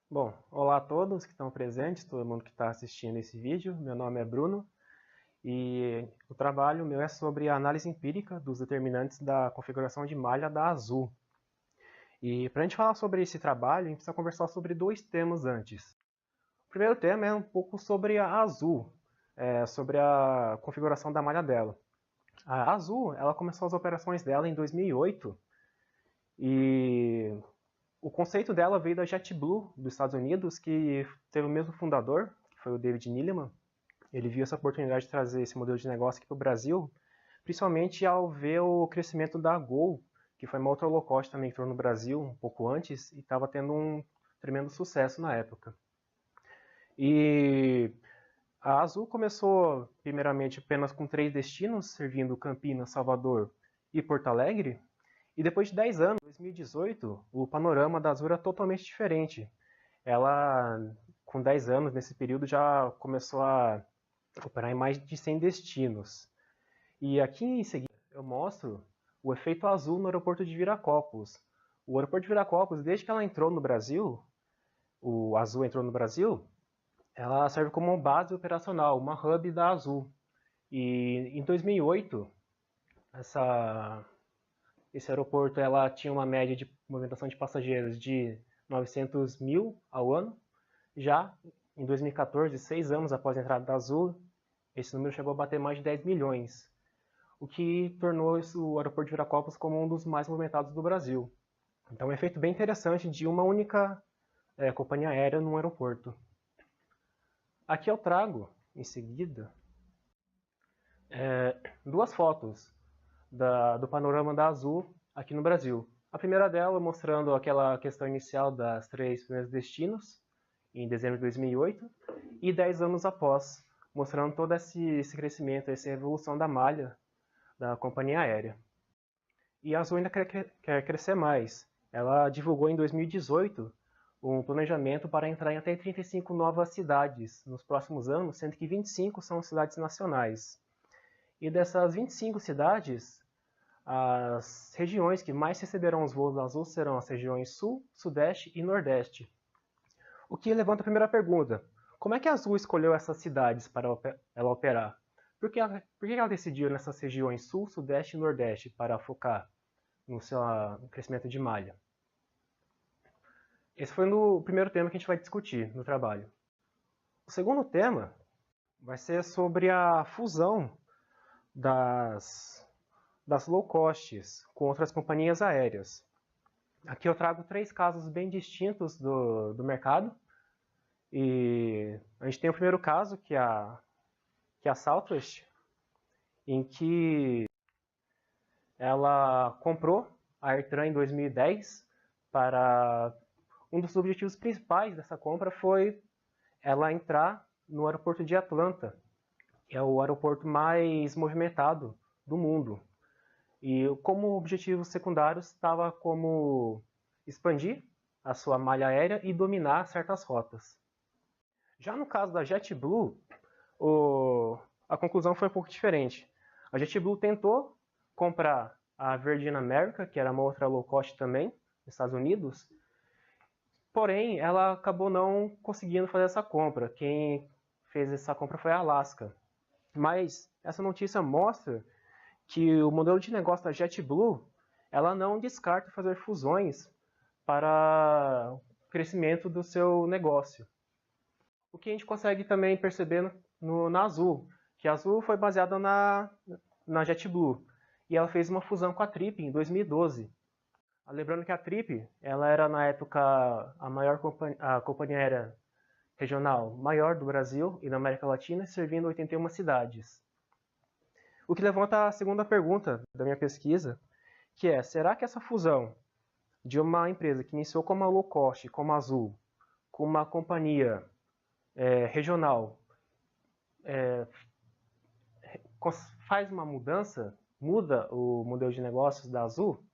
Bom, olá a todos que estão presentes, todo mundo que está assistindo esse vídeo. Meu nome é Bruno e o trabalho meu é sobre a análise empírica dos determinantes da configuração de malha da Azul. E para a gente falar sobre esse trabalho, a gente precisa conversar sobre dois temas antes. O primeiro tema é um pouco sobre a Azul, sobre a configuração da malha dela. A Azul, ela começou as operações dela em 2008 e o conceito dela veio da JetBlue, dos Estados Unidos, que teve o mesmo fundador, que foi o David Neeleman. Ele viu essa oportunidade de trazer esse modelo de negócio aqui para o Brasil, principalmente ao ver o crescimento da Gol, que foi uma outra low cost também que entrou no Brasil um pouco antes e estava tendo um tremendo sucesso na época. E a Azul começou primeiramente apenas com 3 destinos, servindo Campinas, Salvador e Porto Alegre, e depois de 10 anos, em 2018, o panorama da Azul era totalmente diferente. Ela, com 10 anos, nesse período, já começou a operar em mais de 100 destinos. E aqui em seguida eu mostro o efeito Azul no aeroporto de Viracopos. O aeroporto de Viracopos, desde que ela entrou no Brasil, o Azul entrou no Brasil, ela serve como base operacional, uma hub da Azul. E em 2008, esse aeroporto ela tinha uma média de movimentação de passageiros de 900 mil ao ano. Já em 2014, 6 anos após a entrada da Azul, esse número chegou a bater mais de 10 milhões, o que tornou o aeroporto de Viracopos como um dos mais movimentados do Brasil. Então é um efeito bem interessante de uma única companhia aérea num aeroporto. Aqui eu trago, em seguida, duas fotos do panorama da Azul aqui no Brasil. A primeira dela mostrando aquela questão inicial das 3 primeiros destinos, em dezembro de 2008, e 10 anos após, mostrando todo esse crescimento, essa evolução da malha da companhia aérea. E a Azul ainda quer crescer mais. Ela divulgou em 2018 um planejamento para entrar em até 35 novas cidades nos próximos anos, sendo que 25 são cidades nacionais. E dessas 25 cidades, as regiões que mais receberão os voos da Azul serão as regiões Sul, Sudeste e Nordeste. O que levanta a primeira pergunta: como é que a Azul escolheu essas cidades para ela operar? Por que ela decidiu nessas regiões Sul, Sudeste e Nordeste para focar no seu crescimento de malha? Esse foi o primeiro tema que a gente vai discutir no trabalho. O segundo tema vai ser sobre a fusão das low costs com outras companhias aéreas. Aqui eu trago 3 casos bem distintos do mercado. E a gente tem o primeiro caso, que é a Southwest, em que ela comprou a AirTran em 2010 para... Um dos objetivos principais dessa compra foi ela entrar no aeroporto de Atlanta, que é o aeroporto mais movimentado do mundo. E como objetivos secundários estava como expandir a sua malha aérea e dominar certas rotas. Já no caso da JetBlue, a conclusão foi um pouco diferente. A JetBlue tentou comprar a Virgin America, que era uma outra low cost também, nos Estados Unidos, porém ela acabou não conseguindo fazer essa compra. Quem fez essa compra foi a Alaska. Mas essa notícia mostra que o modelo de negócio da JetBlue, ela não descarta fazer fusões para o crescimento do seu negócio. O que a gente consegue também perceber na Azul, que a Azul foi baseada na JetBlue, e ela fez uma fusão com a Trip em 2012. Lembrando que a Trip, ela era na época a companhia aérea regional maior do Brasil e da América Latina, servindo 81 cidades. O que levanta a segunda pergunta da minha pesquisa, que é: será que essa fusão de uma empresa que iniciou como a low cost, como a Azul, com uma companhia regional, faz uma mudança, muda o modelo de negócios da Azul?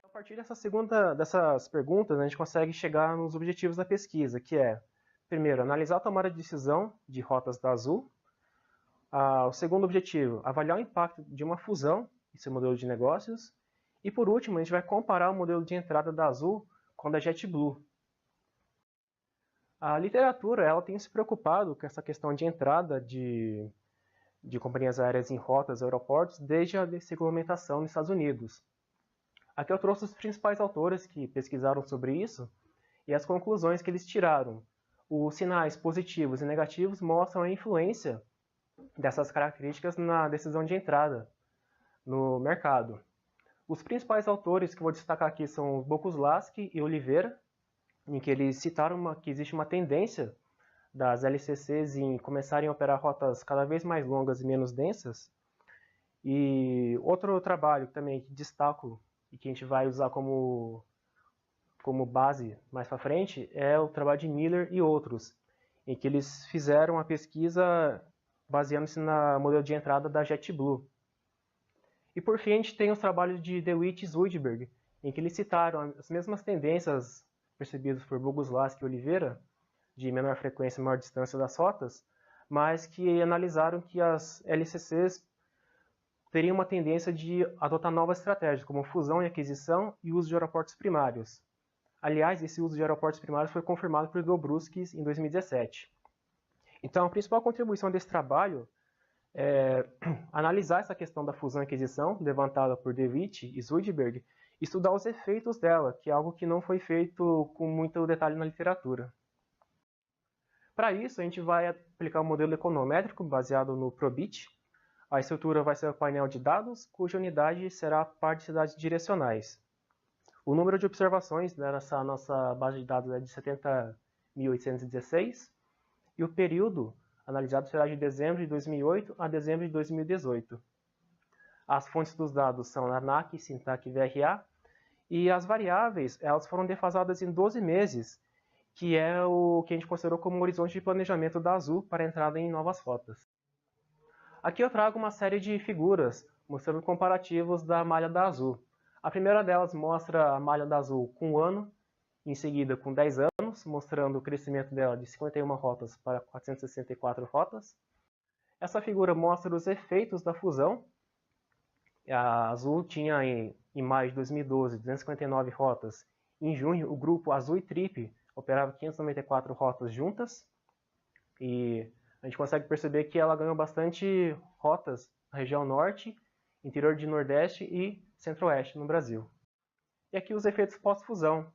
A partir dessas perguntas, a gente consegue chegar nos objetivos da pesquisa, que é, primeiro, analisar a tomada de decisão de rotas da Azul. O segundo objetivo, avaliar o impacto de uma fusão em seu modelo de negócios. E por último, a gente vai comparar o modelo de entrada da Azul com o da JetBlue. A literatura ela tem se preocupado com essa questão de entrada de companhias aéreas em rotas e aeroportos desde a desregulamentação nos Estados Unidos. Aqui eu trouxe os principais autores que pesquisaram sobre isso e as conclusões que eles tiraram. Os sinais positivos e negativos mostram a influência dessas características na decisão de entrada no mercado. Os principais autores que eu vou destacar aqui são Boguslaski e Oliveira, em que eles citaram que existe uma tendência das LCCs em começarem a operar rotas cada vez mais longas e menos densas. E outro trabalho também que destaco e que a gente vai usar como base mais para frente é o trabalho de Miller e outros, em que eles fizeram a pesquisa baseando-se no modelo de entrada da JetBlue. E por fim a gente tem os trabalhos de DeWitt e Zoidberg, em que eles citaram as mesmas tendências percebidas por Boguslaski e Oliveira, de menor frequência e maior distância das rotas, mas que analisaram que as LCCs teriam uma tendência de adotar novas estratégias, como fusão e aquisição e uso de aeroportos primários. Aliás, esse uso de aeroportos primários foi confirmado por Dobruskis em 2017. Então, a principal contribuição desse trabalho é analisar essa questão da fusão e aquisição, levantada por DeWitt e Zoidberg, e estudar os efeitos dela, que é algo que não foi feito com muito detalhe na literatura. Para isso, a gente vai aplicar um modelo econométrico baseado no Probit. A estrutura vai ser um painel de dados, cuja unidade será a par de cidades direcionais. O número de observações nessa nossa base de dados é de 70.816 e o período analisado será de dezembro de 2008 a dezembro de 2018. As fontes dos dados são ANAC, SINTAC e VRA, e as variáveis elas foram defasadas em 12 meses, que é o que a gente considerou como um horizonte de planejamento da Azul para a entrada em novas rotas. Aqui eu trago uma série de figuras mostrando comparativos da malha da Azul. A primeira delas mostra a malha da Azul com 1 ano, em seguida com 10 anos, mostrando o crescimento dela de 51 rotas para 464 rotas. Essa figura mostra os efeitos da fusão. A Azul tinha em maio de 2012 259 rotas. Em junho, o grupo Azul e Trip operava 594 rotas juntas. E a gente consegue perceber que ela ganhou bastante rotas na região norte, interior de Nordeste e Centro-Oeste no Brasil. E aqui os efeitos pós-fusão,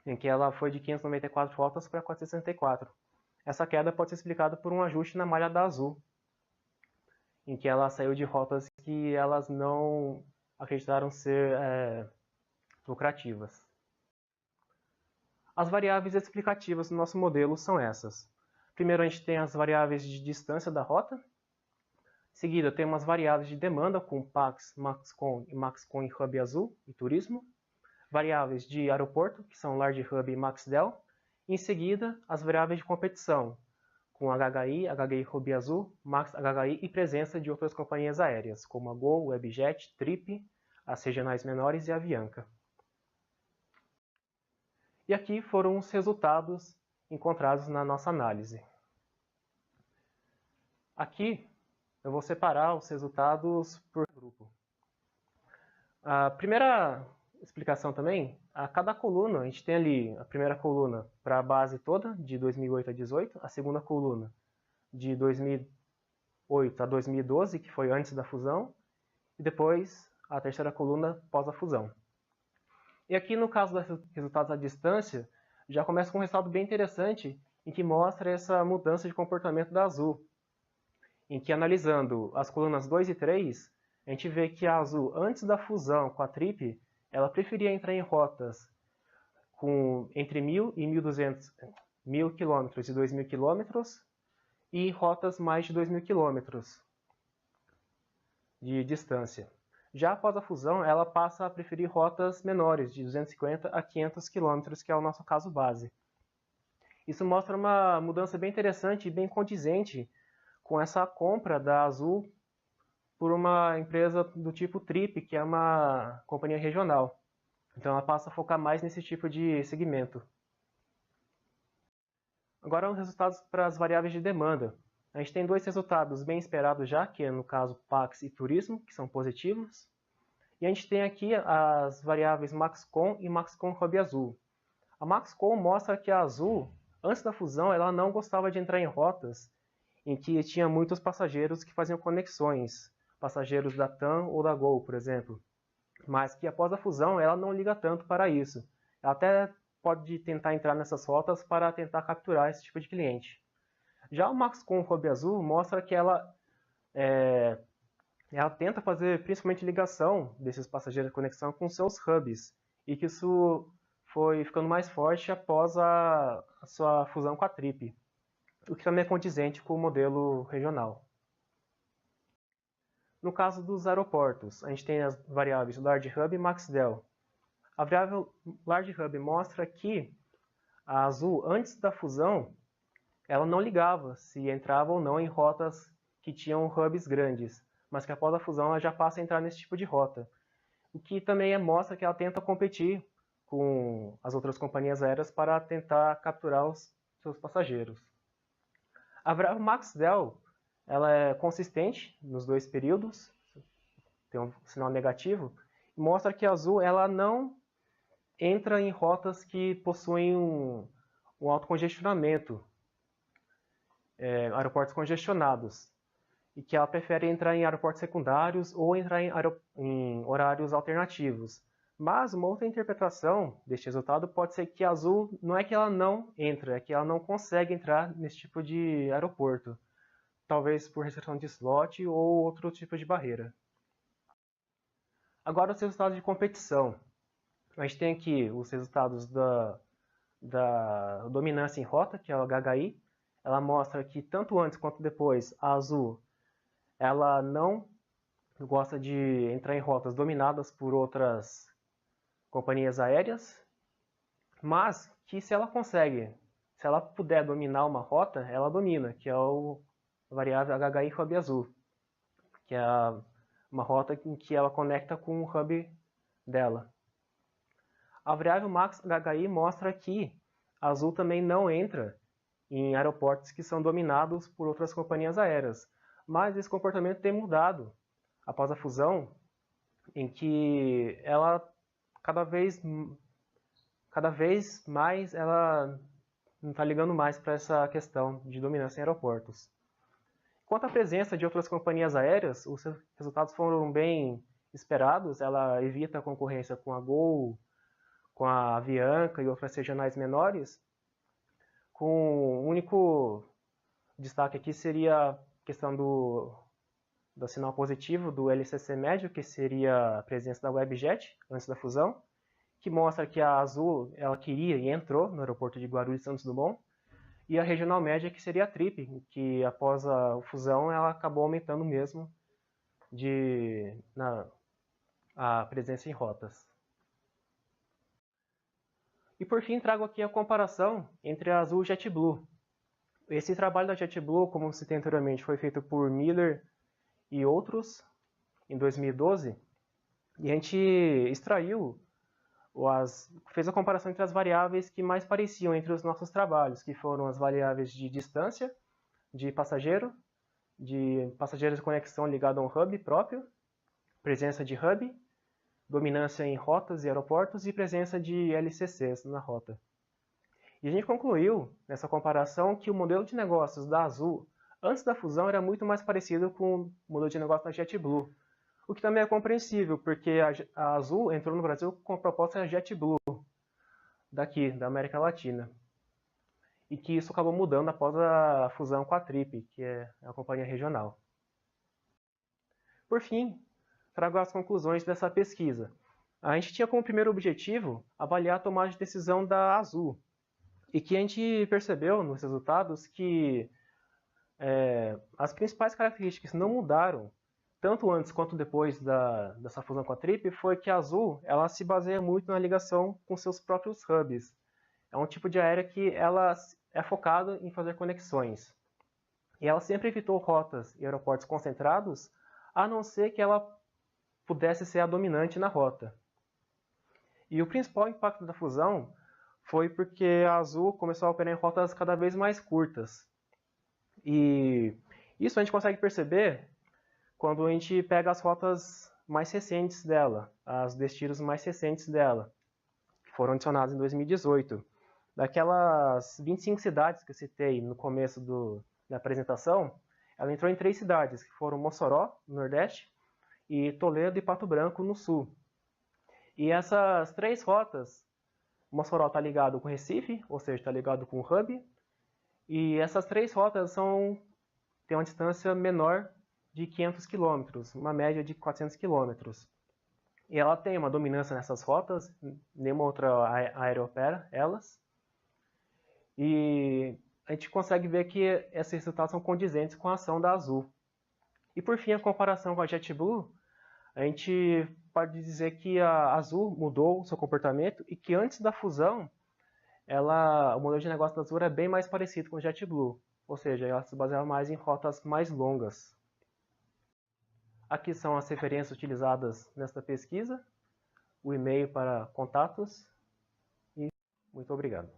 em que ela foi de 594 rotas para 464. Essa queda pode ser explicada por um ajuste na malha da Azul, em que ela saiu de rotas que elas não acreditaram ser lucrativas. As variáveis explicativas do nosso modelo são essas. Primeiro a gente tem as variáveis de distância da rota. Em seguida tem umas variáveis de demanda com Pax, Maxcom e Maxcom em Hub Azul e Turismo. Variáveis de aeroporto, que são Large Hub e MaxDel. Em seguida, as variáveis de competição, com HHI, HHI Hub Azul, Max HHI e presença de outras companhias aéreas, como a Gol, Webjet, Trip, as regionais menores e a Avianca. E aqui foram os resultados encontrados na nossa análise. Aqui eu vou separar os resultados por grupo. A primeira explicação também, a cada coluna, a gente tem ali a primeira coluna para a base toda, de 2008 a 2018, a segunda coluna de 2008 a 2012, que foi antes da fusão, e depois a terceira coluna pós a fusão. E aqui no caso dos resultados à distância, já começa com um resultado bem interessante, em que mostra essa mudança de comportamento da Azul, em que analisando as colunas 2 e 3, a gente vê que a Azul, antes da fusão com a Trip, ela preferia entrar em rotas com entre 1.000 e 1.200, 1.000 km e 2.000 km, e rotas mais de 2.000 km de distância. Já após a fusão, ela passa a preferir rotas menores, de 250 a 500 km, que é o nosso caso base. Isso mostra uma mudança bem interessante e bem condizente com essa compra da Azul por uma empresa do tipo Trip, que é uma companhia regional. Então ela passa a focar mais nesse tipo de segmento. Agora os resultados para as variáveis de demanda. A gente tem dois resultados bem esperados já, que é no caso Pax e Turismo, que são positivos. E a gente tem aqui as variáveis Maxcom e Maxcom Hub Azul. A Maxcom mostra que a Azul, Antes da fusão, ela não gostava de entrar em rotas em que tinha muitos passageiros que faziam conexões, passageiros da TAM ou da Gol, por exemplo. Mas que após a fusão, ela não liga tanto para isso. Ela até pode tentar entrar nessas rotas para tentar capturar esse tipo de cliente. Já o Max com o Hub Azul mostra que ela tenta fazer principalmente ligação desses passageiros de conexão com seus hubs, e que isso foi ficando mais forte após a sua fusão com a Trip, o que também é condizente com o modelo regional. No caso dos aeroportos, a gente tem as variáveis Large Hub e MaxDel. A variável Large Hub mostra que a Azul, antes da fusão, ela não ligava se entrava ou não em rotas que tinham hubs grandes, mas que após a fusão ela já passa a entrar nesse tipo de rota. O que também mostra que ela tenta competir com as outras companhias aéreas para tentar capturar os seus passageiros. A variável MaxDel ela é consistente nos dois períodos, tem um sinal negativo, e mostra que a Azul ela não entra em rotas que possuem um alto congestionamento, aeroportos congestionados, e que ela prefere entrar em aeroportos secundários ou entrar em horários alternativos. Mas uma outra interpretação deste resultado pode ser que a Azul não é que ela não entra, é que ela não consegue entrar nesse tipo de aeroporto, talvez por restrição de slot ou outro tipo de barreira. Agora os resultados de competição. A gente tem aqui os resultados da dominância em rota, que é o HHI. Ela mostra que tanto antes quanto depois a Azul ela não gosta de entrar em rotas dominadas por outras companhias aéreas, mas que se ela puder dominar uma rota, ela domina, que é a variável HHI Hub Azul, que é uma rota em que ela conecta com o hub dela. A variável Max HHI mostra que a Azul também não entra em aeroportos que são dominados por outras companhias aéreas, mas esse comportamento tem mudado após a fusão, em que ela cada vez mais ela não está ligando mais para essa questão de dominância em aeroportos. Quanto à presença de outras companhias aéreas, os resultados foram bem esperados. Ela evita a concorrência com a Gol, com a Avianca e outras regionais menores. Com o único destaque aqui seria a questão do sinal positivo do LCC médio, que seria a presença da Webjet antes da fusão, que mostra que a Azul ela queria e entrou no aeroporto de Guarulhos Santos Dumont, e a regional média, que seria a Trip, que após a fusão ela acabou aumentando mesmo a presença em rotas. E por fim trago aqui a comparação entre a Azul e a JetBlue. Esse trabalho da JetBlue, como citei anteriormente, foi feito por Miller e outros em 2012, e a gente extraiu fez a comparação entre as variáveis que mais pareciam entre os nossos trabalhos, que foram as variáveis de distância de passageiros de conexão ligado a um hub próprio, presença de hub, dominância em rotas e aeroportos e presença de LCCs na rota. E a gente concluiu, nessa comparação, que o modelo de negócios da Azul, antes da fusão, era muito mais parecido com o modelo de negócio da JetBlue, o que também é compreensível, porque a Azul entrou no Brasil com a proposta JetBlue, daqui, da América Latina. E que isso acabou mudando após a fusão com a Trip, que é a companhia regional. Por fim, trago as conclusões dessa pesquisa. A gente tinha como primeiro objetivo avaliar a tomada de decisão da Azul, e que a gente percebeu nos resultados que as principais características não mudaram tanto antes quanto depois dessa fusão com a Trip, foi que a Azul ela se baseia muito na ligação com seus próprios hubs. É um tipo de aérea que ela é focada em fazer conexões. E ela sempre evitou rotas e aeroportos concentrados, a não ser que ela pudesse ser a dominante na rota. E o principal impacto da fusão foi porque a Azul começou a operar em rotas cada vez mais curtas. E isso a gente consegue perceber quando a gente pega as rotas mais recentes dela, os destinos mais recentes dela, que foram adicionados em 2018. Daquelas 25 cidades que eu citei no começo da apresentação, ela entrou em 3 cidades, que foram Mossoró, no Nordeste, e Toledo e Pato Branco, no Sul. E essas 3 rotas, Mossoró está ligado com Recife, ou seja, está ligado com o Hub, e essas 3 rotas têm uma distância menor de 500 km, uma média de 400 km. E ela tem uma dominância nessas rotas, nenhuma outra aérea opera elas. E a gente consegue ver que esses resultados são condizentes com a ação da Azul. E por fim, a comparação com a JetBlue, a gente pode dizer que a Azul mudou o seu comportamento e que antes da fusão, o modelo de negócio da Azul é bem mais parecido com a JetBlue, ou seja, ela se baseava mais em rotas mais longas. Aqui são as referências utilizadas nesta pesquisa, o e-mail para contatos e muito obrigado.